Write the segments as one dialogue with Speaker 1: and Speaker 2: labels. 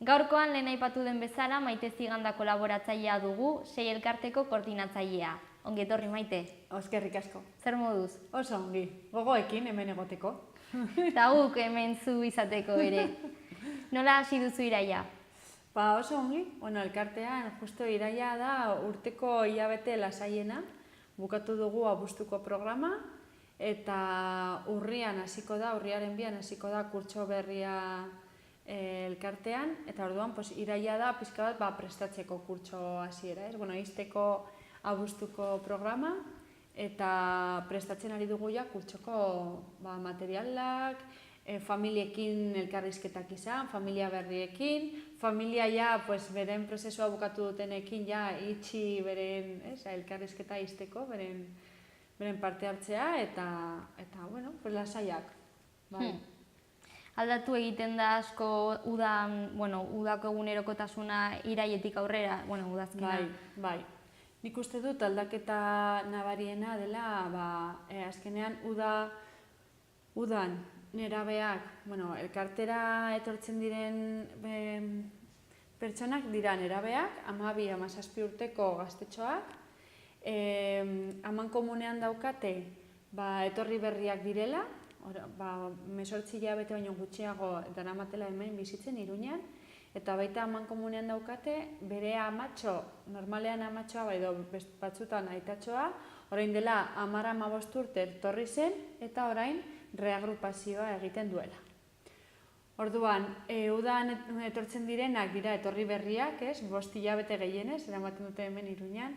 Speaker 1: Gaurkoan lehen aipatu den bezala Maite Ziganda kolaboratzailea dugu, sei elkarteko koordinatzailea. Ongi etorri Maite.
Speaker 2: Eskerrik asko.
Speaker 1: Zer moduz?
Speaker 2: Oso ongi, gogoekin hemen egoteko.
Speaker 1: Eta guk hemen zu izateko ere. Nola hasi duzu iraia?
Speaker 2: Oso ongi, elkartean justo iraia da urteko hilabete lasaiena, bukatu dugu abuztuko programa, eta urriaren 2 hasiko da kurtso berria elkartean, eta orduan iraia da pixka bat prestatzeko kurtso hasiera, izteko abuztuko programa, eta prestatzen ari dugu ja kurtsoko materialak, familiekin elkarrizketak izan, familia berriekin, familia ja beren prozesua bukatu dutenekin ja itxi beren elkarrizketa izteko, beren parte hartzea, eta lasaiak.
Speaker 1: Aldatu egiten da asko udako egunerokotasuna iraietik aurrera, udazkena.
Speaker 2: Bai. Nik uste dut aldaketa nabariena dela, azkenean udan nerabeak, elkartera etortzen diren pertsonak dira nerabeak, 12-17 urteko gaztetxoak, amankomunean daukate etorri berriak direla, 18 hilabete baino gutxiago daramatela hemen bizitzen Iruñan, eta baita amankomunean daukate bere amatxo, normalean amatxoa edo batzutan aitatxoa, orain dela 10-15 urte etorri zen, eta orain reagrupazioa egiten duela. Orduan, udan etortzen direnak dira etorri berriak, 5 hilabete gehienez, eramaten dute hemen Iruñan,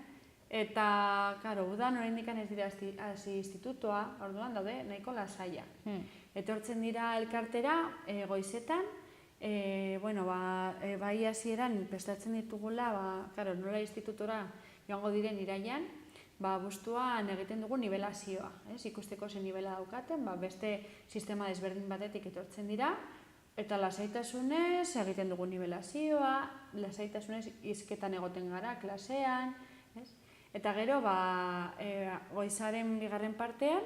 Speaker 2: eta, udan oraindik ez dira hasi institutoa, orduan daude nahiko lasaiak. Etortzen dira elkartera goizetan, bai hasieran prestatzen ditugula, nola institutora joango diren iraian, abuztuan egiten dugu nivelazioa, ikusteko ze nivela daukaten, beste sistema desberdin batetik etortzen dira, eta lasaitasunez egiten dugu nivelazioa, lasaitasunez hizketan egoten gara klasean, eta gero goizaren bigarren partean,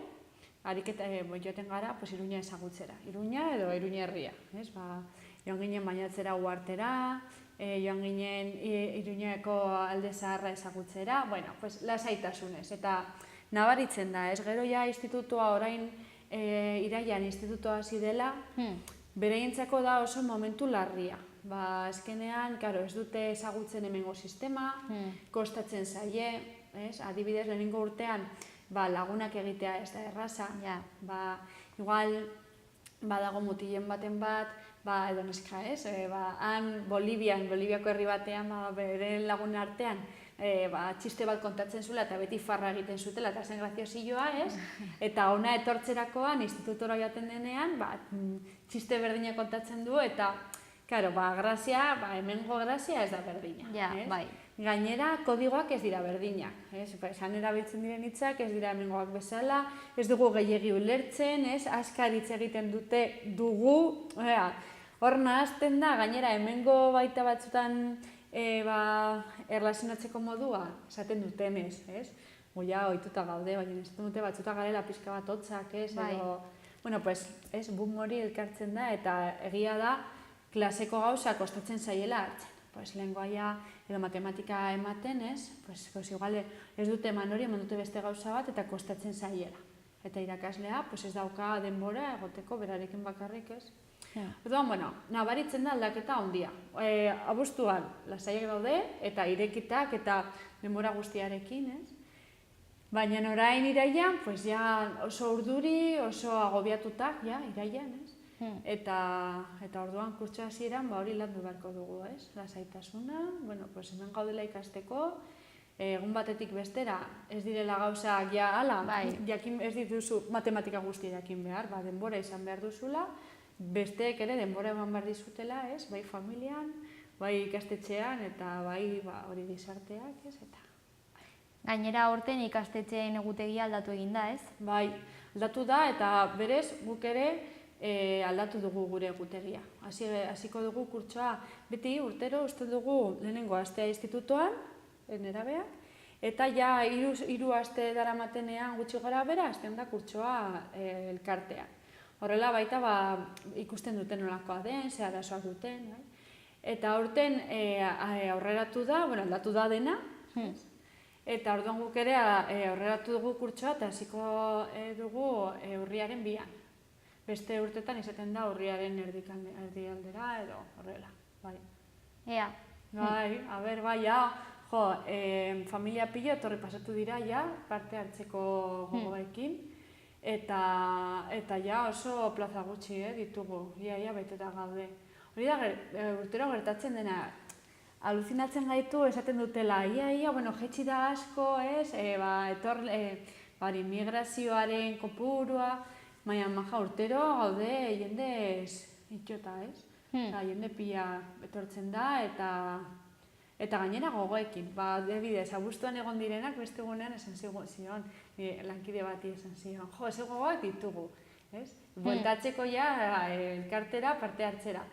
Speaker 2: ariketa joaten gara Iruña ezagutzera, Iruña edo Iruña herria. Joan ginen bainatzera uhartera, joan ginen Iruñako alde zaharra ezagutzera, lasaitasunez. Eta nabaritzen da, gero ja institutoa orain iraian institutoa hasi dela, beraientzako da oso momentu larria. Azkenean, ez dute ezagutzen hemengo sistema, kostatzen zaie, adibidez lehenengo urtean lagunak egitea ez da erraza, igual badago mutilen baten bat, edo neska han Boliviako herri batean, beren lagun artean, txiste bat kontatzen zuela eta beti farra egiten zutela eta zen graziosilloa, eta ona etortzerakoan, institutora joaten denean, txiste berdina kontatzen du eta grazia, hemengo grazia ez da berdina. Gainera, kodigoak ez dira berdinak. Esan erabiltzen diren hitzak ez dira hemengoak bezala, ez dugu gehiegi ulertzen, askar hitz egiten dugu, hor nahazten da, gainera hemengo baita batzutan erlazionatzeko modua, esaten dutenez, goia ohituta gaude, baina esaten dute batzuta garela pixka bat hotzak, edo, boom hori elkartzen da, eta egia da, klaseko gauza kostatzen zaiela hartzen. Lengoaia edo matematika ematen, igual ez dute eman hori, eman dute beste gauza bat, eta kostatzen zaiela. Eta irakaslea ez dauka denbora egoteko berarekin bakarrik, Orduan, nabaritzen da aldaketa handia. Abuztuan lasaiak daude, eta irekitak, eta denbora guztiarekin, Baina orain iraian, oso urduri, oso agobiatutak, iraian, Eta orduan kurtso hasieran hori landu beharko dugu, lasaitasuna, hemen gaudela ikasteko, egun batetik bestera, ez direla gauzak ez dituzu matematika guztia jakin behar, denbora izan behar duzula, besteek ere denbora eman behar dizutela, bai familian, bai ikastetxean, eta bai hori gizarteak,
Speaker 1: Gainera horten ikastetxeen egutegia aldatu egin da,
Speaker 2: Bai, aldatu da, eta berez guk ere aldatu dugu gure egutegia. Hasiko dugu kurtsoa, beti urtero uste dugu lehenengo astea institutoan, nerabeak, eta ja 3 aste daramatenean gutxi gara bera, hasten da kurtsoa elkartean. Horrela baita ikusten duten nolakoa den, ze arazoak duten, Eta aurten aurreratu da, bueno, aldatu da dena, eta orduan guk ere aurreratu dugu kurtsoa eta hasiko dugu urriaren 2an. Beste urtetan izaten da urriaren erdialdera edo horrela, bai.
Speaker 1: Ea.
Speaker 2: Bai, bai, familia pilo etorri pasatu dira ja, parte hartzeko gogoekin, eta ja oso plaza gutxi ditugu, ia beteta gaude. Hori da, urtero gertatzen dena, aluzinatzen gaitu esaten dutela, bueno, jetxi da asko, immigrazioaren kopurua, baina maja urtero gaude jende itxota, jende pila etortzen da, eta gainera gogoekin. Adibidez, abuztuan egon direnak beste egunean esan zion, lankide bati esan zion, ez gogoak ditugu, bueltatzeko ja elkartera parte hartzera.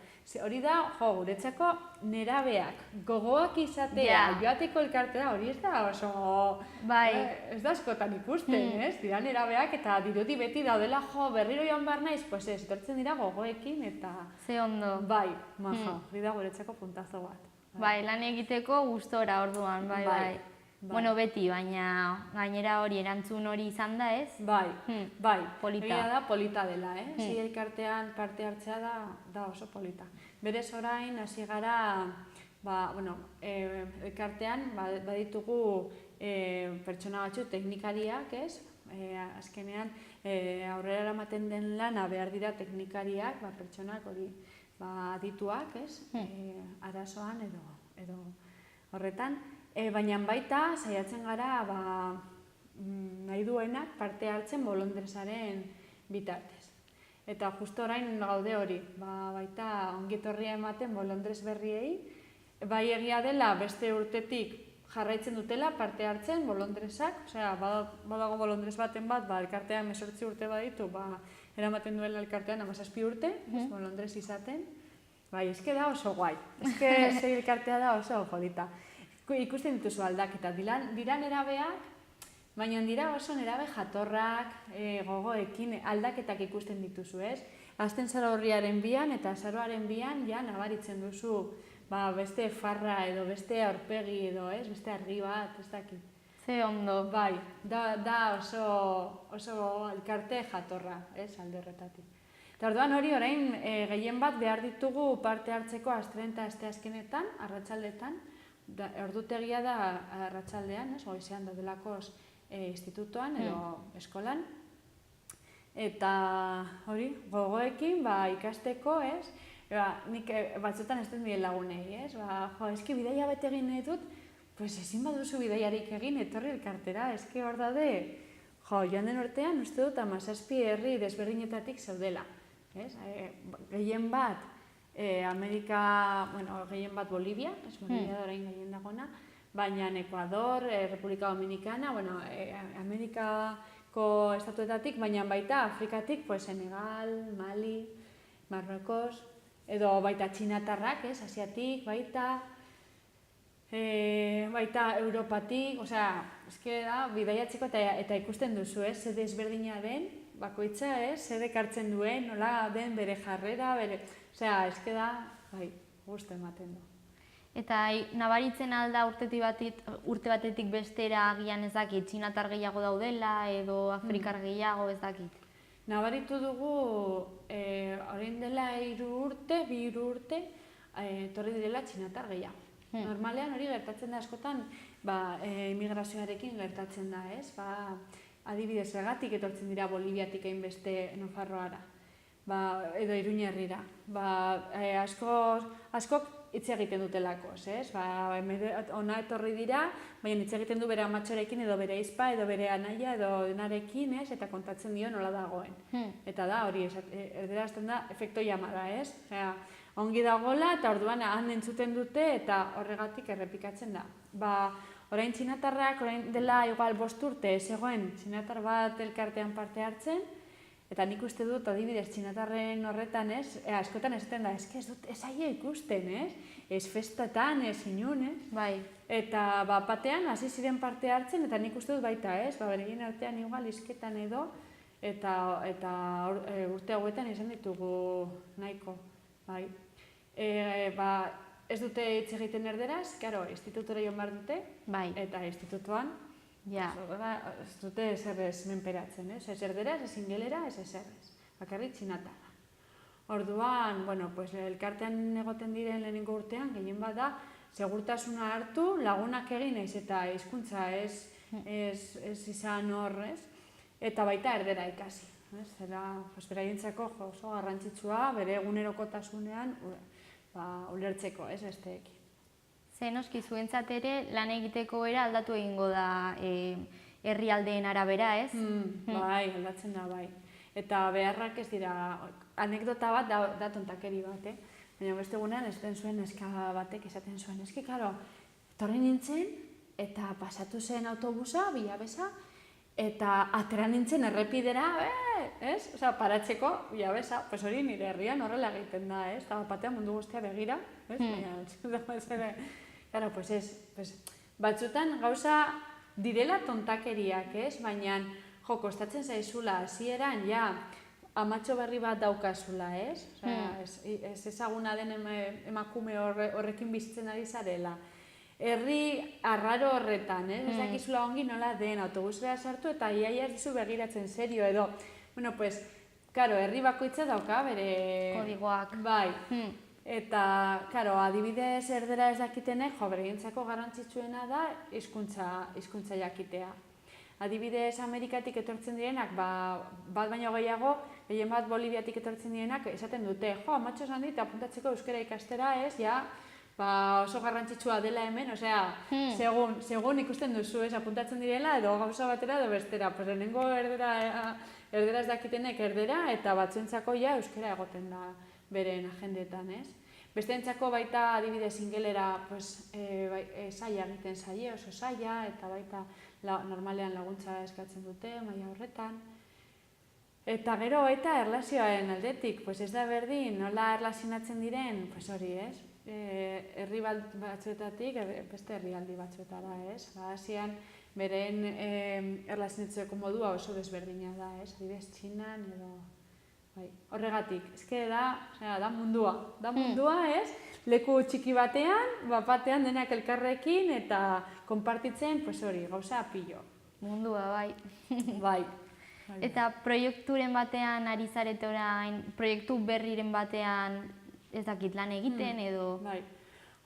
Speaker 2: Hori da, guretzako nerabeak gogoak izatea, joateko elkartera, hori ez da oso, ez da askotan ikusten, dira nerabeak eta dirudi beti daudela, berriro joan behar naiz, ez, etortzen dira gogoekin eta...
Speaker 1: Ze ondo.
Speaker 2: Bai, maja, hori da guretzako puntazo bat.
Speaker 1: Bai, lan egiteko gustora orduan, bai. Bueno, beti, baina gainera hori erantzun hori izan da, ez?
Speaker 2: Bai,
Speaker 1: polita.
Speaker 2: Egia da polita dela, Sei elkartean parte hartzea da oso polita. Berez orain, hasi gara, elkartean baditugu pertsona batzu teknikariak, ez? Azkenean, aurrera eramaten den lana behar dira teknikariak, pertsonak hori adituak, ez? Arazoan edo horretan. Baina baita, saiatzen gara nahi duenak parte hartzen bolondresaren bitartez. Eta justo orain gaude hori, baita ongitorria ematen bolondres berriei, bai egia dela beste urtetik jarraitzen dutela parte hartzen bolondresak, osea, badago bolondres baten bat, elkartean 18 urte baditu, eramaten duela elkartean 17 urte, bolondres izaten. Bai, eske da oso guai, eske sei elkartea da oso polita. Ikusten dituzu aldaketa, dira nerabeak, baina dira oso nerabe jatorrak, gogoekin, aldaketak ikusten dituzu, ez? Azten zara urriaren 2an eta azaroaren 2an ja nabaritzen duzu beste farra edo beste aurpegi edo, ez? Beste argi bat, ez dakit.
Speaker 1: Ze ondo.
Speaker 2: Bai, da oso elkarte jatorra, ez? Alde horretatik. Eta orduan hori orain gehien bat behar ditugu parte hartzeko astelehen eta asteazkenetan, arratsaldetan. Ordutegia da arratsaldean, goizean daudelakoz institutoan edo eskolan. Eta hori, gogoekin ikasteko, ez? Nik batzutan ez dut nire lagunei, ez? Eski bidaia bat egin nahi dut, ezin baduzu bidaiarik egin etorri elkartera, eski hor daude, joan den urtean uste dut 17 herri desberdinetatik zaudela. Gehien bat, gehien bat Bolivia, Bolivia da orain gehien dagona, baina Ecuador, República Dominicana, Amerikako estatuetatik, baina baita Afrikatik, Senegal, Mali, Marruecos, edo baita txinatarrak, Asiatik, baita Europatik, eske da, bidaiatzeko eta ikusten duzu, ze desberdina den, bakoitza, zer ekartzen duen, nola den bere jarrera, eske da, gustu ematen du.
Speaker 1: Eta nabaritzen alda urte batetik bestera agian ez dakit, txinatar gehiago daudela edo afrikar gehiago ez dakit?
Speaker 2: Nabaritu dugu, orain dela 2 urte, etorri direla txinatar gehiago. Normalean hori gertatzen da askotan, immigrazioarekin gertatzen da, ez? Adibidez, egatik etortzen dira Boliviatik hainbeste Nafarroara, edo Iruñerrira. Askok hitz egiten dutelakoz, ez? Ona etorri dira, baina hitz egiten du bere amatxorekin edo bere ahizpa edo bere anaia edo denarekin, ez? Eta kontatzen dio nola dagoen. Eta da, hori, erderazten da, efekto llamada, ez? Ongi dagoela eta orduan han entzuten dute eta horregatik errepikatzen da. Orain txinatarrak, orain dela igual 5 urte, zegoen txinatar bat elkartean parte hartzen, eta nik uste dut, adibidez, txinatarren horretan, askotan esaten da, ez dut esaia ikusten, ez festetan, ez inun, Eta batean, hasi ziren parte hartzen, eta nik uste dut baita, beregin artean igual izketan edo, eta urte hauetan izan ditugu nahiko, ez dute hitz egiten erderaz, karo, institutora joan behar dute,
Speaker 1: Bai,
Speaker 2: eta institutuan
Speaker 1: ja.
Speaker 2: ez dute eserrez menperatzen, ez erderaz, ez ingelera, ez eserrez, bakarrik txinatara. Orduan, bueno, pues, elkartean egoten diren lehenengo urtean, gehien bat da, segurtasuna hartu, lagunak egin ez eta hizkuntza ez izan horrez, eta baita erdera ikasi. Zera, beraientzako oso garrantzitsua, bere egunerokotasunean ulertzeko, ez besteekin.
Speaker 1: Ze noski zuentzat ere lan egiteko era aldatu egingo da herrialdeen arabera, ez?
Speaker 2: Bai, aldatzen da, bai. Eta beharrak ez dira, anekdota bat da tontakeri bat, baina beste egunean ez den zuen neska batek esaten zuen. Eski, karo, etorri nintzen eta pasatu zen autobusa, bilabesa, eta atera nintzen errepidera, ez? Osea, paratzeko, bilabesa, pues hori nire herrian horrela egiten da, ez? Eta batean mundu guztia begira, ez? Baina, claro, pues ez, batzutan gauza direla tontakeriak, ez? Baina, kostatzen zaizula, hasieran ja, amatxo berri bat daukazula, ez? Ez ezaguna den emakume horrekin bizitzen ari zarela. Herri arraro horretan, ez dakizula ongi nola den, autobusera sartu eta iaia ez dizu begiratzen serio edo. Bueno, pues, karo, herri bakoitza dauka bere...
Speaker 1: Kodigoak.
Speaker 2: Bai. Eta, karo, adibidez erdera ez dakitenek, bereientzako garrantzitsuena da hizkuntza jakitea. Adibidez Amerikatik etortzen direnak, bat baino gehiago, gehien bat Boliviatik etortzen direnak, esaten dute, amatxo esan dit, apuntatzeko euskara ikastera ez, ja, oso garrantzitsua dela hemen, osea, segun ikusten duzu ez, apuntatzen direla, edo gauza batera edo bestera, pues lehenengo erdera ez dakitenek erdera, eta batzuentzako ja euskara egoten da beren agendetan, ez? Besteentzako baita adibidez ingelera saia egiten zaie, oso saia, eta baita normalean laguntza eskatzen dute, maila horretan. Eta gero baita erlazioaren aldetik, ez da berdin, nola erlazionatzen diren, hori ez, herri batzuetatik, beste herrialdi batzuetara ez, hasian beren erlazionatzeko modua oso desberdina da ez, adibidez Txinan edo... Horregatik, ezke da mundua, ez? Leku txiki batean denak elkarrekin eta konpartitzen, hori, gauza pillo.
Speaker 1: Mundua, bai.
Speaker 2: Bai.
Speaker 1: Eta proiekturen batean ari zarete orain, proiektu berriren batean ez dakit lan egiten edo...
Speaker 2: Bai.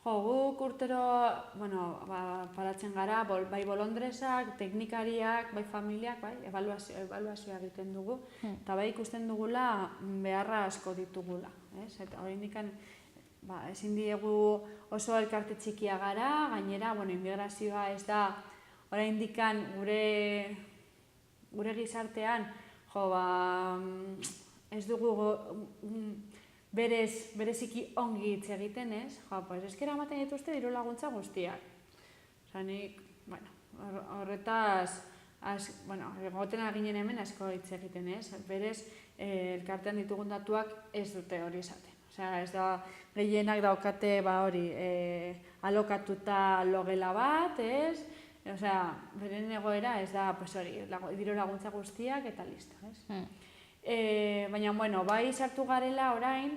Speaker 2: Guk urtero, paratzen gara, bai bolondresak, teknikariak, bai familiak, bai, ebaluazioa egiten dugu, eta bai ikusten dugula beharra asko ditugula, ez? Eta hori indikan, ezin diegu oso elkarte txikia gara, gainera, immigrazioa ez da, hori indikan gure gizartean, ez dugu bereziki ongi hitz egiten, ez? Ezkera ematen dituzte diru laguntza guztiak. Nik, horretaz, egoten aginen hemen asko hitz egiten, ez? Berez, elkartean ditugun datuak ez dute hori esaten. Ez da, gehienak daukate, alokatuta logela bat, ez? Beren egoera ez da, diru laguntza guztiak eta listo, ez? Baina, bai sartu garela orain,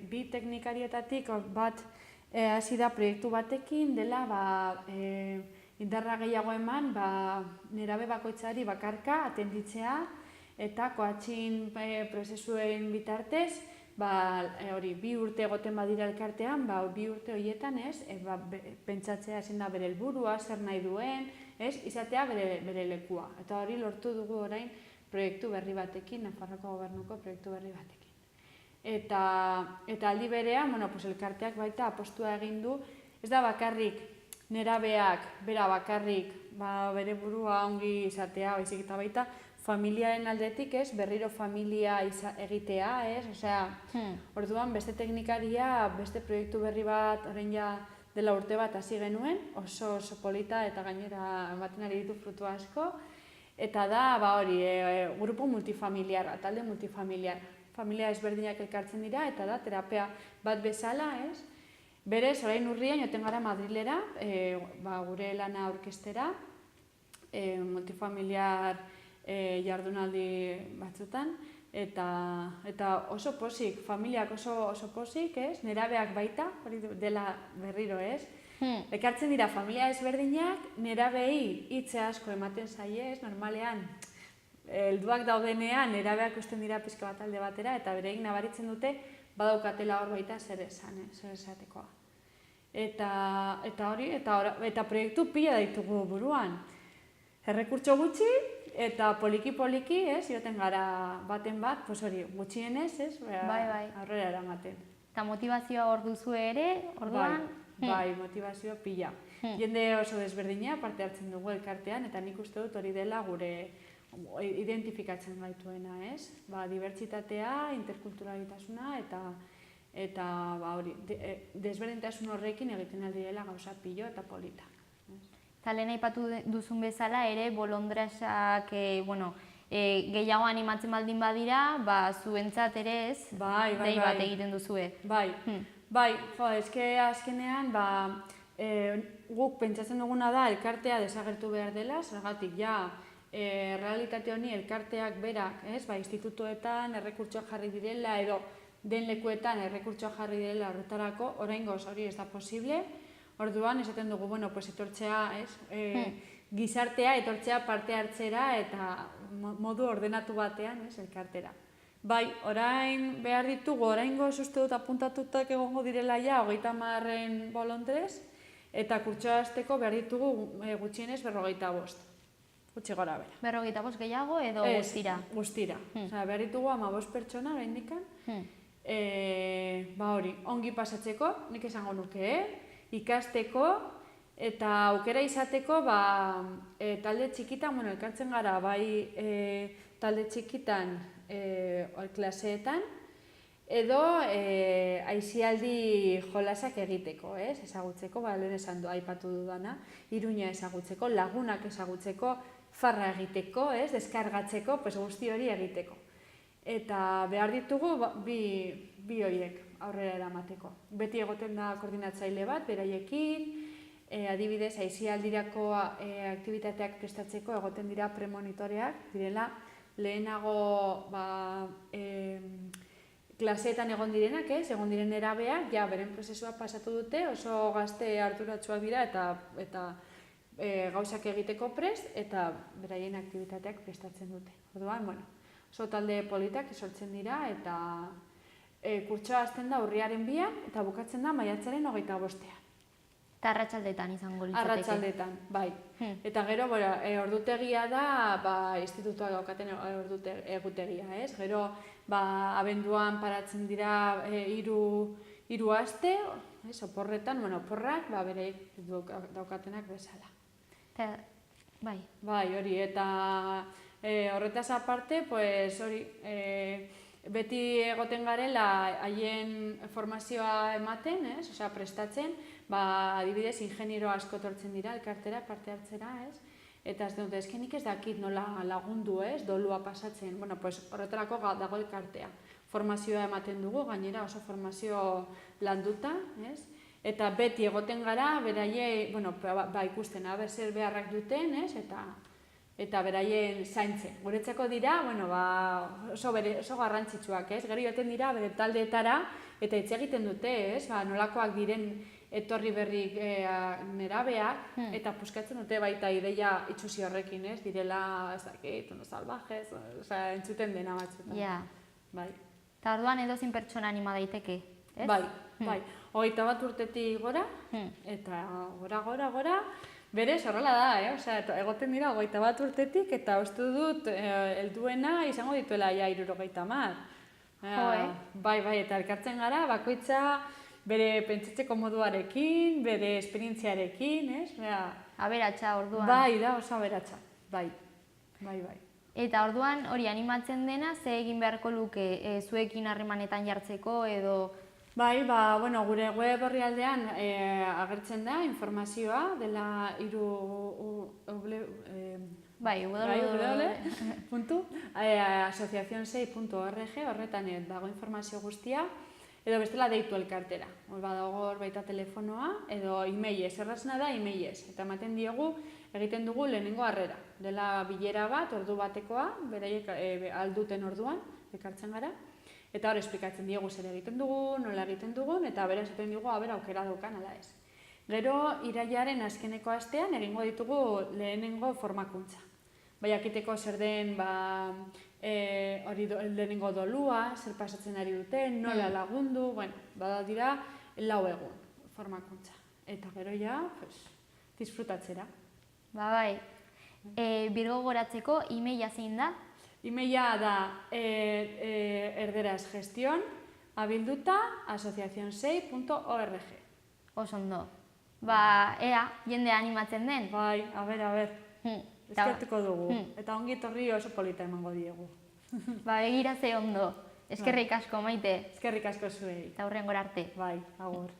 Speaker 2: bi teknikarietatik bat hasi da proiektu batekin dela indarra gehiago eman nerabe bakoitzari bakarka atenditzea eta koatxin prozesuen bitartez bi urte egoten badira elkartean, bi urte horietan pentsatzea ezin da bere helburua, zer nahi duen, izatea bere lekua. Eta hori lortu dugu orain proiektu berri batekin, Nafarroako Gobernuko proiektu berri batekin. Eta aldi berean, elkarteak baita apostua egin du, ez da bakarrik nerabeak, bera bakarrik, bere burua ongi izatea, baizik eta baita, familiaren aldetik, berriro familia egitea, orduan beste teknikaria, beste proiektu berri bat, orain ja dela urte bat hasi genuen, oso polita eta gainera ematen ari ditu frutu asko, eta da, grupo multifamiliarra, talde multifamiliarra. Familia ezberdinak elkartzen dira, eta da, terapia bat bezala, ez? Berez, orain urrian, joten gara Madrilera, gure lana aurkeztera, multifamiliar jardunaldi batzutan, Eta oso pozik, familiak oso pozik, ez? Nerabeak baita, hori dela berriro, ez? Ekartzen dira familia ezberdinak, nerabei hitze asko ematen zaie, ez? Normalean, helduak daudenean, nerabeak usten dira pixka bat alde batera, eta bereik nabaritzen dute, badaukatela hor baita zer esan, zer esatekoa. Eta proiektu pila ditugu buruan. Errekurtso gutxi, eta poliki-poliki, ez? Joten gara baten bat, pues hori, gutxienez, ez? Aurrera eramaten.
Speaker 1: Eta motivazioa hor duzu ere, orduan?
Speaker 2: Bai, motivazioa pila. Jende oso desberdina parte hartzen dugu elkartean, eta nik uste dut hori dela gure identifikatzen gaituena, ez? Dibertsitatea, interkulturalitasuna, eta hori, desberdintasun horrekin egiten aldirela gauza pilo eta polita.
Speaker 1: Eta lehen aipatu duzun bezala ere, bolondrasak gehiago animatzen baldin badira, zuentzat ere ez, dei bat egiten duzue.
Speaker 2: Bai, eske azkenean, guk pentsatzen duguna da elkartea desagertu behar dela, zergatik realitate honi elkarteak berak, institutuetan errekurtsoak jarri direla, edo den lekuetan errekurtsoak jarri direla horretarako, oraingoz hori ez da posible. Orduan, esaten dugu, etortzea, gizartea, etortzea parte hartzera eta modu ordenatu batean, elkartera. Bai, orain behar ditugu, oraingoz uste dut apuntatutak egongo direla 30 bolondrez, eta kurtsoa hasteko behar ditugu gutxienez 45. Gutxi gora bera.
Speaker 1: 45 gehiago edo guztira?
Speaker 2: Guztira. Behar ditugu 15 pertsona oraindikan. Hori, ongi pasatzeko, nik esango nuke, ikasteko eta aukera izateko talde txikitan, elkartzen gara bai talde txikitan klaseetan edo aisialdi jolasak egiteko, ezagutzeko, lehen esan aipatu dudana, Iruña ezagutzeko, lagunak ezagutzeko, farra egiteko, deskargatzeko, guzti hori egiteko. Eta behar ditugu bi horiek aurrera eramateko. Beti egoten da koordinatzaile bat, beraiekin, adibidez, aisialdirako aktibitateak prestatzeko egoten dira premonitoreak, direla lehenago klaseetan egon direnak, egon diren erabeak, beren prozesua pasatu dute, oso gazte harturatsuak dira eta gauzak egiteko prest, eta beraien aktibitateak prestatzen dute. Orduan, oso talde politak sortzen dira, eta kurtsoa hasten da urriaren 2 eta bukatzen da maiatzaren 25.
Speaker 1: Eta arratsaldetan izango litzateke?
Speaker 2: Arratsaldetan, bai. Eta gero, ordutegia da, institutua daukaten egutegia, ez? Gero, abenduan paratzen dira 3 aste, oporretan, oporrak, bereik daukatenak bezala.
Speaker 1: Bai.
Speaker 2: Bai, hori, eta horretaz aparte, hori, beti egoten garela haien formazioa ematen, prestatzen, adibidez, ingeniero asko etortzen dira elkartera parte hartzera, eta ez dut, nik ez dakit nola lagundu, dolua pasatzen, horretarako dago elkartea. Formazioa ematen dugu, gainera oso formazio landuta, eta beti egoten gara, beraie, ikusten, zer beharrak duten, eta beraien zaintzen. Guretzako dira, oso garrantzitsuak, gero joten dira bere taldeetara, eta hitz egiten dute, nolakoak diren etorri berrik nerabeak, eta puskatzen dute baita ideia itxusi horrekin, direla, ez dakit, salvajes, entzuten dena batzuetan.
Speaker 1: Eta orduan edozein pertsona anima daiteke, ez?
Speaker 2: Bai, 21 urtetik gora, eta gora, berez horrela da, egoten dira 21 urtetik, eta uste dut helduena izango dituela 70. Bai, eta elkartzen gara, bakoitza bere pentsatzeko moduarekin, bere esperientziarekin,
Speaker 1: Aberatsa orduan.
Speaker 2: Bai, da oso aberatsa, bai.
Speaker 1: Eta orduan hori animatzen dena, ze egin beharko luke zuekin harremanetan jartzeko edo...
Speaker 2: Bai, gure web orrialdean agertzen da informazioa dela www.asociacion6.org, horretan dago informazio guztia, edo bestela deitu elkartera. Badago baita telefonoa, edo e-mailez, errazena da e-mailez, eta ematen diegu egiten dugu lehenengo harrera. Dela bilera bat, ordu batekoa, beraiek alduten orduan, ekartzen gara, eta hor esplikatzen diegu zer egiten dugun, nola egiten dugun, eta bera esaten dugu aukera daukan ala ez. Gero, irailaren azkeneko astean egingo ditugu lehenengo formakuntza. Bai, jakiteko zer den hori lehenengo dolua, zer pasatzen ari duten, nola lagundu, dira 4 egun formakuntza. Eta gero ja, disfrutatzera.
Speaker 1: Bai. Birgogoratzeko emaila zein da?
Speaker 2: Emaila da erderaz gestion@asociacionsei.org.
Speaker 1: Oso ondo. Ea, jende animatzen den.
Speaker 2: Bai, a ber. Eskertuko dugu. Eta ongi etorri oso polita emango diegu.
Speaker 1: Begira ze ondo. Eskerrik asko, Maite.
Speaker 2: Eskerrik asko zuei.
Speaker 1: Eta hurrengora arte.
Speaker 2: Bai, agur.